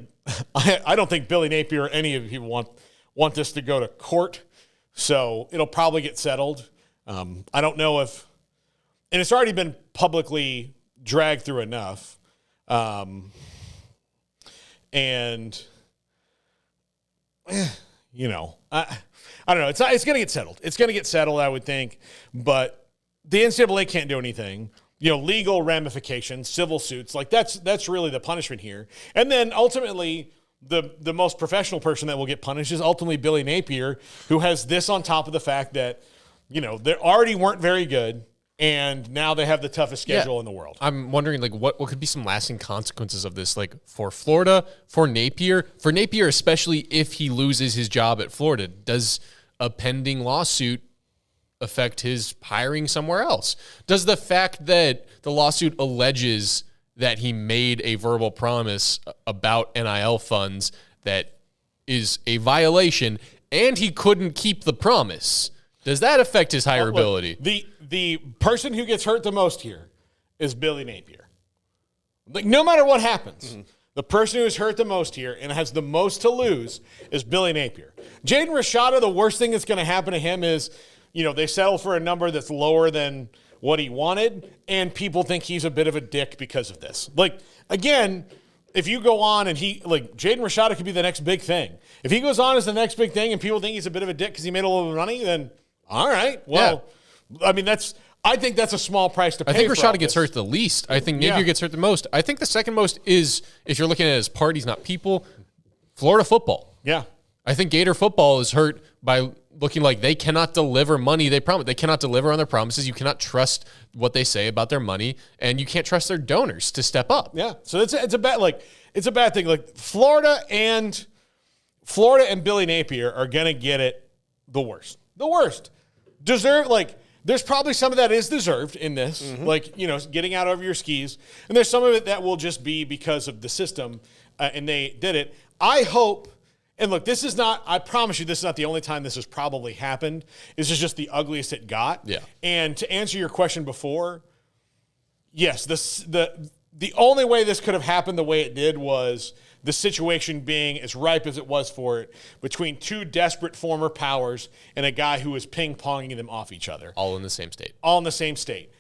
I don't think Billy Napier or any of you people want this to go to court. So it'll probably get settled. I don't know if, and it's already been publicly dragged through enough. And you know, I don't know. It's going to get settled. It's going to get settled, I would think. But the NCAA can't do anything. You know, legal ramifications, civil suits, like that's really the punishment here. And then ultimately, the most professional person that will get punished is ultimately Billy Napier, who has this on top of the fact that, you know, they already weren't very good, and now they have the toughest schedule in the world. I'm wondering, like, what could be some lasting consequences of this, like, for Florida, for Napier especially if he loses his job at Florida. Does a pending lawsuit affect his hiring somewhere else? Does the fact that the lawsuit alleges that he made a verbal promise about NIL funds that is a violation and he couldn't keep the promise, does that affect his hireability? The person who gets hurt the most here is Billy Napier. Like, no matter what happens, the person who is hurt the most here and has the most to lose is Billy Napier. Jaden Rashada, the worst thing that's going to happen to him is they settle for a number that's lower than what he wanted, and people think he's a bit of a dick because of this. Like, again, if you go on and Jaden Rashada could be the next big thing. If he goes on as the next big thing and people think he's a bit of a dick because he made a little bit of money, then all right. Well, I mean, I think that's a small price to pay. I think Rashada gets hurt the least. I think Napier gets hurt the most. I think the second most is, if you're looking at it as parties, not people, Florida football. Yeah. I think Gator football is hurt by looking like they cannot deliver money they promise. They cannot deliver on their promises. You cannot trust what they say about their money, and you can't trust their donors to step up. Yeah. So it's a bad thing. Like Florida and Billy Napier are gonna get it the worst. The worst. There's probably some of that is deserved in this, getting out over your skis, and there's some of it that will just be because of the system, and they did it. I hope. And look, I promise you, this is not the only time this has probably happened. This is just the ugliest it got. Yeah. And to answer your question before, yes, the only way this could have happened the way it did was the situation being as ripe as it was for it between two desperate former powers and a guy who was ping-ponging them off each other. All in the same state. All in the same state.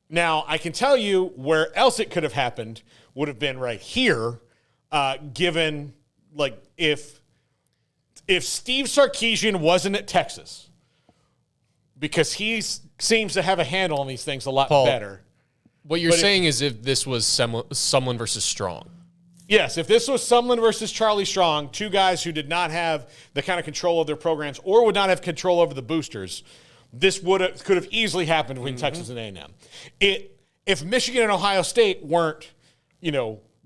Now, I can tell you where else it could have happened would have been right here, given, if Steve Sarkisian wasn't at Texas, because he seems to have a handle on these things a lot better. What you're saying is if this was Sumlin versus Strong. Yes, if this was Sumlin versus Charlie Strong, two guys who did not have the kind of control of their programs or would not have control over the boosters, this could have easily happened between Texas and A&M. If Michigan and Ohio State weren't,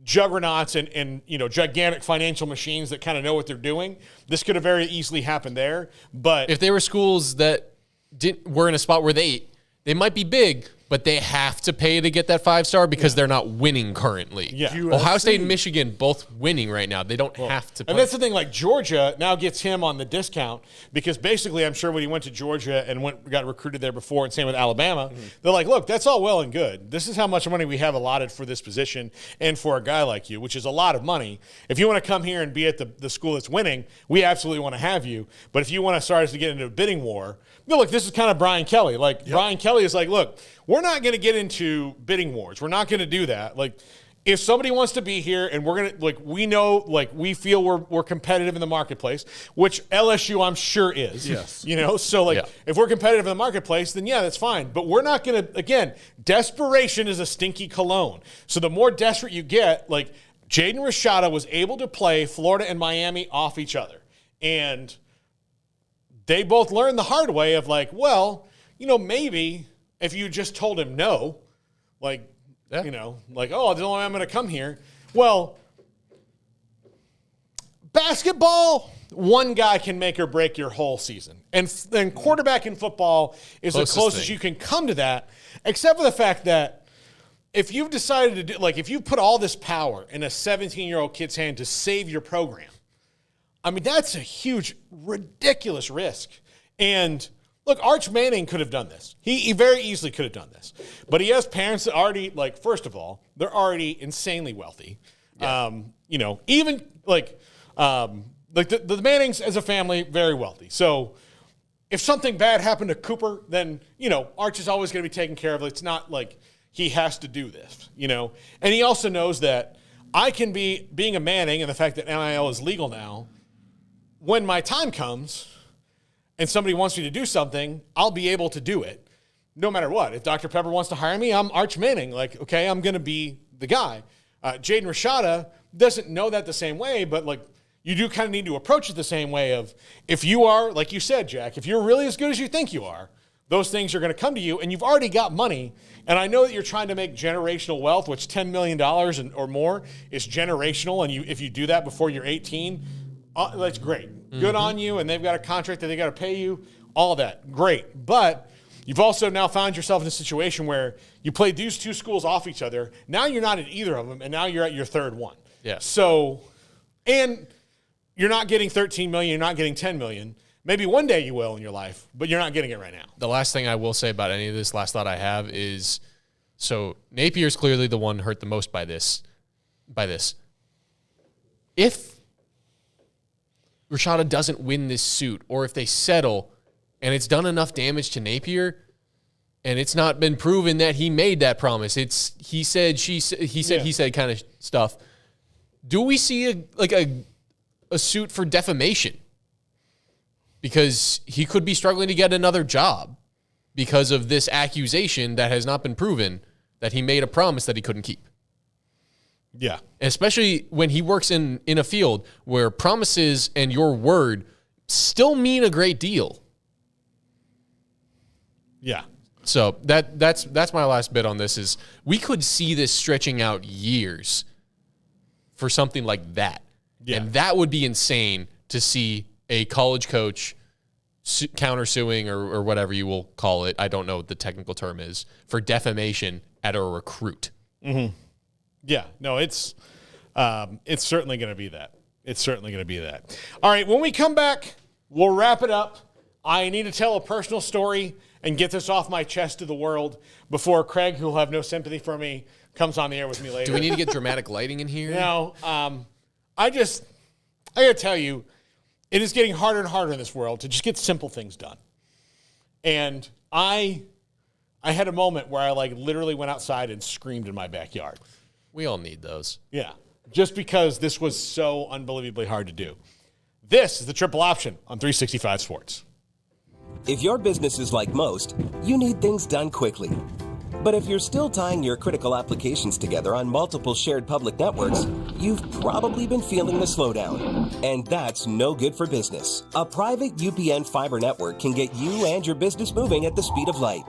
juggernauts and gigantic financial machines that kind of know what they're doing, this could have very easily happened there. But if they were schools that were in a spot where they might be big, but they have to pay to get that 5-star because they're not winning currently. Yeah. Ohio State and Michigan both winning right now. They don't have to pay. And that's the thing, Georgia now gets him on the discount because basically I'm sure when he went to Georgia and got recruited there before, and same with Alabama, they're like, look, that's all well and good. This is how much money we have allotted for this position and for a guy like you, which is a lot of money. If you want to come here and be at the school that's winning, we absolutely want to have you. But if you want to start to get into a bidding war, look, this is kind of Brian Kelly. Brian Kelly is like, look, we're not going to get into bidding wars. We're not going to do that. If somebody wants to be here and we're going to, we know, we feel we're competitive in the marketplace, which LSU I'm sure is. Yes. If we're competitive in the marketplace, then yeah, that's fine. But we're not going to, again, desperation is a stinky cologne. So the more desperate you get, Jaden Rashada was able to play Florida and Miami off each other. And they both learned the hard way of maybe if you just told him no, oh, the only way I'm going to come here. Well, basketball, one guy can make or break your whole season. And quarterback in football is the closest you can come to that, except for the fact that if you've decided to do, if you put all this power in a 17-year-old kid's hand to save your program, I mean, that's a huge, ridiculous risk. And look, Arch Manning could have done this. He very easily could have done this. But he has parents that already, first of all, they're already insanely wealthy. Yeah. The Mannings as a family, very wealthy. So if something bad happened to Cooper, then, Arch is always going to be taken care of. It's not like he has to do this, And he also knows that I can be, being a Manning and the fact that NIL is legal now, when my time comes and somebody wants me to do something, I'll be able to do it no matter what. If Dr. Pepper wants to hire me, I'm Arch Manning. Okay, I'm going to be the guy. Jaden Rashada doesn't know that the same way, but you do kind of need to approach it the same way of, if you are, like you said, Jack, if you're really as good as you think you are, those things are going to come to you, and you've already got money. And I know that you're trying to make generational wealth, which $10 million or more is generational, and if you do that before you're 18, that's great. Good on you, and they've got a contract that they got to pay you, all that. Great. But you've also now found yourself in a situation where you play these two schools off each other. Now you're not at either of them, and now you're at your third one. Yeah. So, and you're not getting $13 million, you're not getting $10 million. Maybe one day you will in your life, but you're not getting it right now. The last thing I will say about any of this, last thought I have is, so Napier's clearly the one hurt the most by this. If Rashada doesn't win this suit, or if they settle and it's done enough damage to Napier, and it's not been proven that he made that promise. It's he said kind of stuff. Do we see a suit for defamation? Because he could be struggling to get another job because of this accusation that has not been proven that he made a promise that he couldn't keep. Yeah. Especially when he works in a field where promises and your word still mean a great deal. Yeah. So that's my last bit on this is we could see this stretching out years for something like that. Yeah. And that would be insane to see a college coach countersuing or whatever you will call it. I don't know what the technical term is for defamation at a recruit. Mm-hmm. Yeah, no, it's certainly going to be that. It's certainly going to be that. All right, when we come back, we'll wrap it up. I need to tell a personal story and get this off my chest to the world before Craig, who will have no sympathy for me, comes on the air with me later. Do we need to get dramatic lighting in here? No, I got to tell you, it is getting harder and harder in this world to just get simple things done. And I had a moment where I literally went outside and screamed in my backyard. We all need those. Yeah, just because this was so unbelievably hard to do. This is the Triple Option on 365 Sports. If your business is like most, you need things done quickly. But if you're still tying your critical applications together on multiple shared public networks, you've probably been feeling the slowdown. And that's no good for business. A private UPN fiber network can get you and your business moving at the speed of light.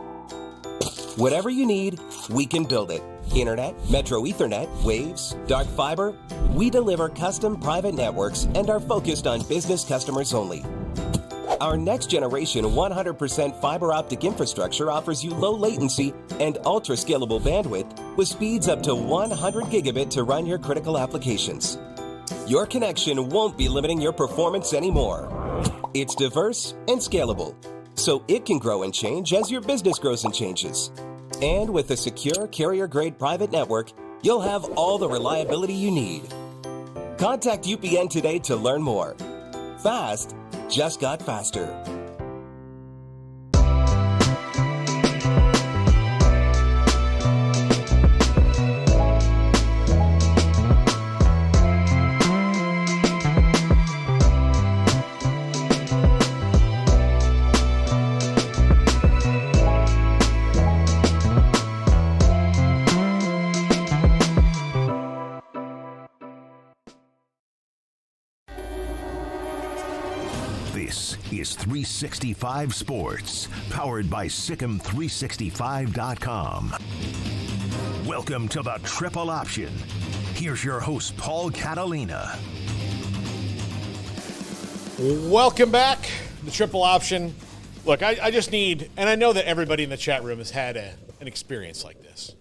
Whatever you need, we can build it. Internet, Metro Ethernet, Waves, dark fiber. We deliver custom private networks and are focused on business customers only. Our next generation 100% fiber optic infrastructure offers you low latency and ultra scalable bandwidth with speeds up to 100 gigabit to run your critical applications. Your connection won't be limiting your performance anymore. It's diverse and scalable, so it can grow and change as your business grows and changes. And with a secure carrier-grade private network, you'll have all the reliability you need. Contact UPN today to learn more. Fast just got faster. This is 365 Sports, powered by Sikkim365.com. Welcome to the Triple Option. Here's your host, Paul Catalina. Welcome back, the Triple Option. Look, I just need, and I know that everybody in the chat room has had an experience like this.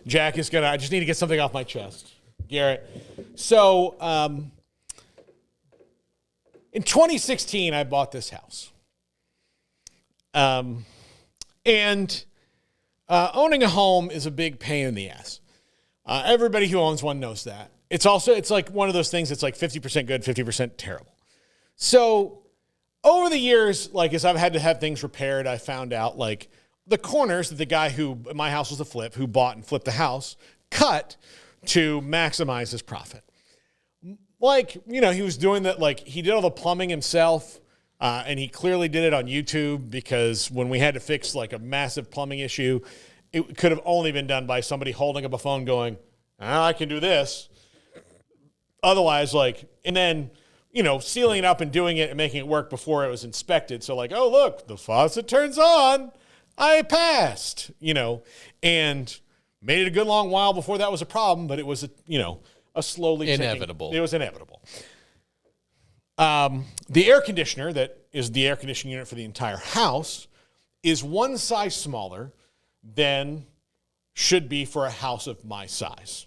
Jack is I just need to get something off my chest. Garrett. So, in 2016, I bought this house. And owning a home is a big pain in the ass. Everybody who owns one knows that. It's like one of those things that's like 50% good, 50% terrible. So over the years, as I've had to have things repaired, I found out the corners that the guy who, my house was a flip, who bought and flipped the house, cut to maximize his profit. He was doing that, he did all the plumbing himself, and he clearly did it on YouTube because when we had to fix, a massive plumbing issue, it could have only been done by somebody holding up a phone going, I can do this. Otherwise, and then, sealing it up and doing it and making it work before it was inspected. So, oh, look, the faucet turns on. I passed, and made it a good long while before that was a problem, but it was, a slowly inevitable. It was inevitable. The air conditioner that is the air conditioning unit for the entire house is one size smaller than should be for a house of my size.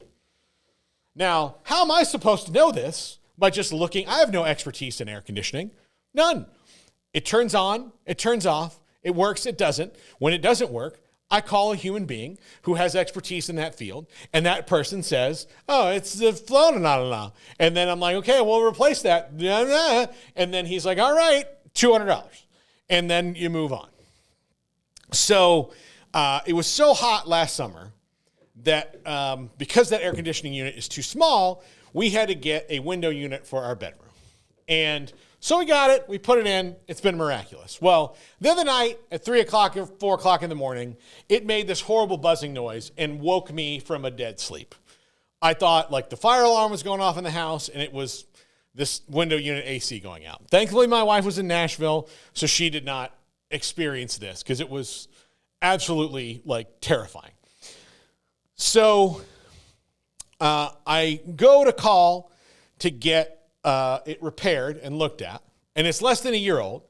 Now, how am I supposed to know this? By just looking. I have no expertise in air conditioning. None. It turns on, it turns off, it works, it doesn't. When it doesn't work, I call a human being who has expertise in that field, and that person says, oh, it's the flow, no. And then I'm like, okay, we'll replace that. And then he's like, all right, $200. and then you move on. So it was so hot last summer that because that air conditioning unit is too small, we had to get a window unit for our bedroom. And so we got it. We put it in. It's been miraculous. Well, the other night at 3 o'clock or 4 o'clock in the morning, it made this horrible buzzing noise and woke me from a dead sleep. I thought like the fire alarm was going off in the house, and it was this window unit AC going out. Thankfully, my wife was in Nashville, so she did not experience this because it was absolutely like terrifying. So I go to call to get it repaired and looked at, and it's less than a year old.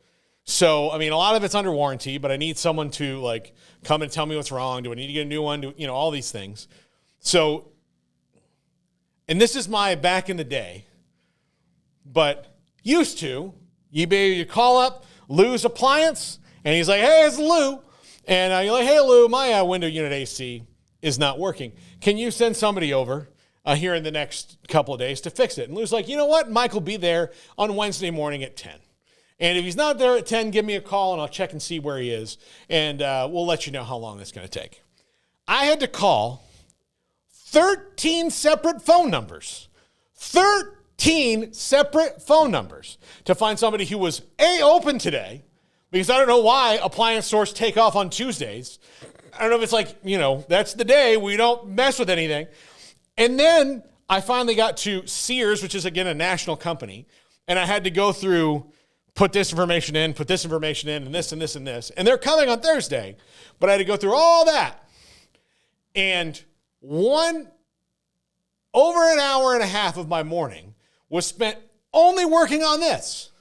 So, I mean, a lot of it's under warranty, but I need someone to like come and tell me what's wrong. Do I need to get a new one? All these things. So, and this is my back in the day, but used to, you call up Lou's Appliance, and he's like, hey, it's Lou. And you're like, hey, Lou, my window unit AC is not working. Can you send somebody over here in the next couple of days to fix it? And Lou's like, you know what? Mike will be there on Wednesday morning at 10. And if he's not there at 10, give me a call and I'll check and see where he is. And we'll let you know how long it's going to take. I had to call 13 separate phone numbers. 13 separate phone numbers to find somebody who was open today, because I don't know why appliance stores take off on Tuesdays. I don't know if it's like, that's the day we don't mess with anything. And then I finally got to Sears, which is, again, a national company, and I had to go through, put this information in, and this and this and this. And they're coming on Thursday, but I had to go through all that. And over an hour and a half of my morning was spent only working on this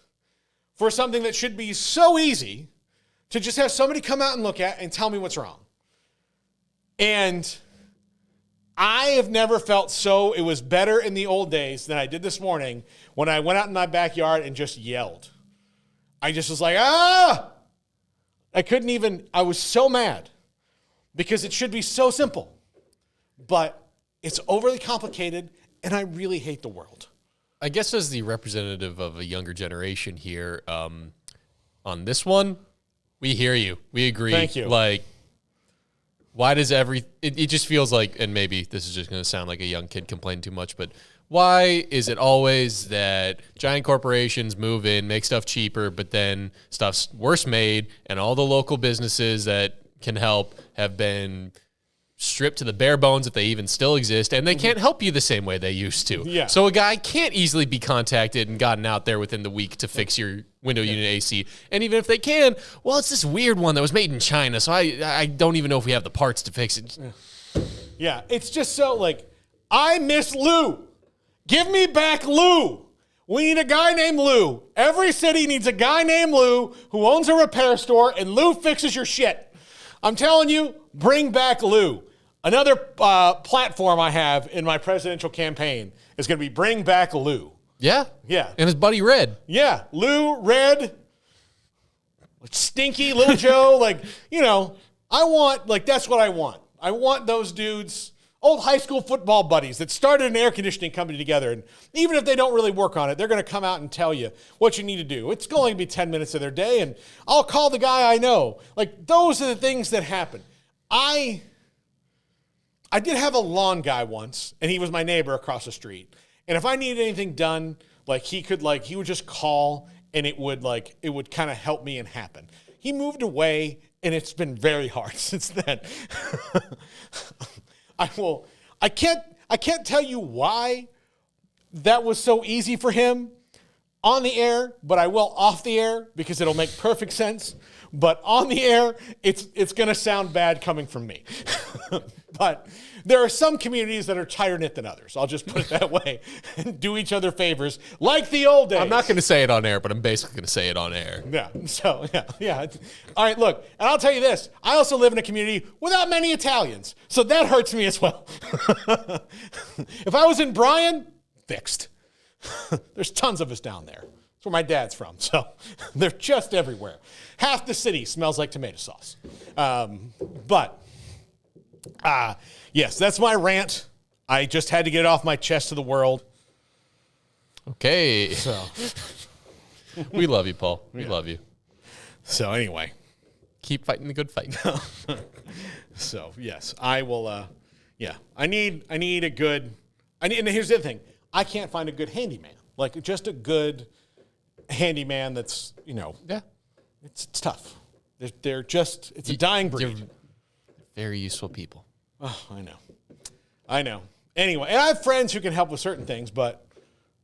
for something that should be so easy to just have somebody come out and look at and tell me what's wrong. And I have never felt so, it was better in the old days than I did this morning when I went out in my backyard and just yelled. I just was like, I couldn't even, I was so mad because it should be so simple, but it's overly complicated and I really hate the world. I guess as the representative of a younger generation here, on this one, we hear you. We agree. Thank you. Like, why does it just feels like, and maybe this is just going to sound like a young kid complaining too much, but why is it always that giant corporations move in, make stuff cheaper, but then stuff's worse made, and all the local businesses that can help have been stripped to the bare bones if they even still exist, and they can't help you the same way they used to. Yeah. So a guy can't easily be contacted and gotten out there within the week to fix your window unit AC. And even if they can, well, it's this weird one that was made in China, so I don't even know if we have the parts to fix it. Yeah, it's just so like, I miss Lou. Give me back Lou. We need a guy named Lou. Every city needs a guy named Lou who owns a repair store, and Lou fixes your shit. I'm telling you, bring back Lou. Another platform I have in my presidential campaign is going to be bring back Lou. Yeah? Yeah. And his buddy Red. Yeah. Lou, Red, Stinky, Little Joe. That's what I want. I want those dudes, old high school football buddies that started an air conditioning company together. And even if they don't really work on it, they're going to come out and tell you what you need to do. It's going to be 10 minutes of their day, and I'll call the guy I know. Like, those are the things that happen. I did have a lawn guy once, and he was my neighbor across the street. And if I needed anything done, he would just call, and it would kind of help me and happen. He moved away, and it's been very hard since then. I can't tell you why that was so easy for him on the air, but I will off the air because it'll make perfect sense. But on the air, it's going to sound bad coming from me. But there are some communities that are tighter knit than others. I'll just put it that way, and do each other favors like the old days. I'm not going to say it on air, but I'm basically going to say it on air. Yeah. So, yeah. All right, look, and I'll tell you this. I also live in a community without many Italians, so that hurts me as well. If I was in Bryan, fixed. There's tons of us down there. That's where my dad's from, so they're just everywhere. Half the city smells like tomato sauce. Yes, that's my rant. I just had to get it off my chest to the world. Okay. So We love you, Paul. We love you. So anyway. Keep fighting the good fight. So yes, I will. I need a good. And here's the other thing: I can't find a good handyman. Like just a good handyman that's Yeah. It's tough. They're just it's a dying breed. You're very useful people. Oh, I know. Anyway, and I have friends who can help with certain things, but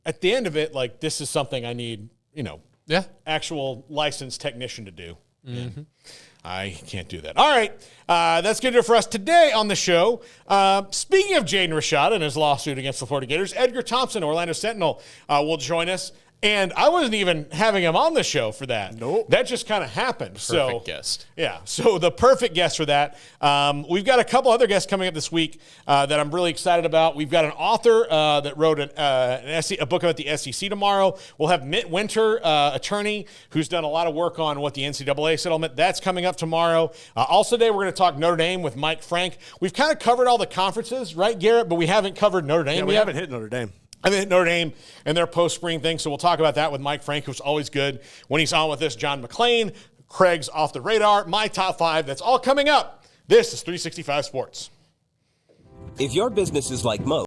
at the end of it, like this is something I need. Actual licensed technician to do. Mm-hmm. I can't do that. All right. That's going to do it for us today on the show. Speaking of Jaden Rashada and his lawsuit against the Florida Gators, Edgar Thompson, Orlando Sentinel, will join us. And I wasn't even having him on the show for that. Nope. That just kind of happened. Perfect guest. Yeah. So the perfect guest for that. We've got a couple other guests coming up this week that I'm really excited about. We've got an author that wrote a book about the SEC tomorrow. We'll have Mitt Winter, attorney, who's done a lot of work on what the NCAA settlement. That's coming up tomorrow. Also today, we're going to talk Notre Dame with Mike Frank. We've kind of covered all the conferences, right, Garrett? But we haven't covered Notre Dame yet. We haven't hit Notre Dame. I mean, Notre Dame and their post-spring thing. So we'll talk about that with Mike Frank, who's always good when he's on with us. John McClain, Craig's Off the Radar, my top 5. That's all coming up. This is 365 Sports. If your business is like most,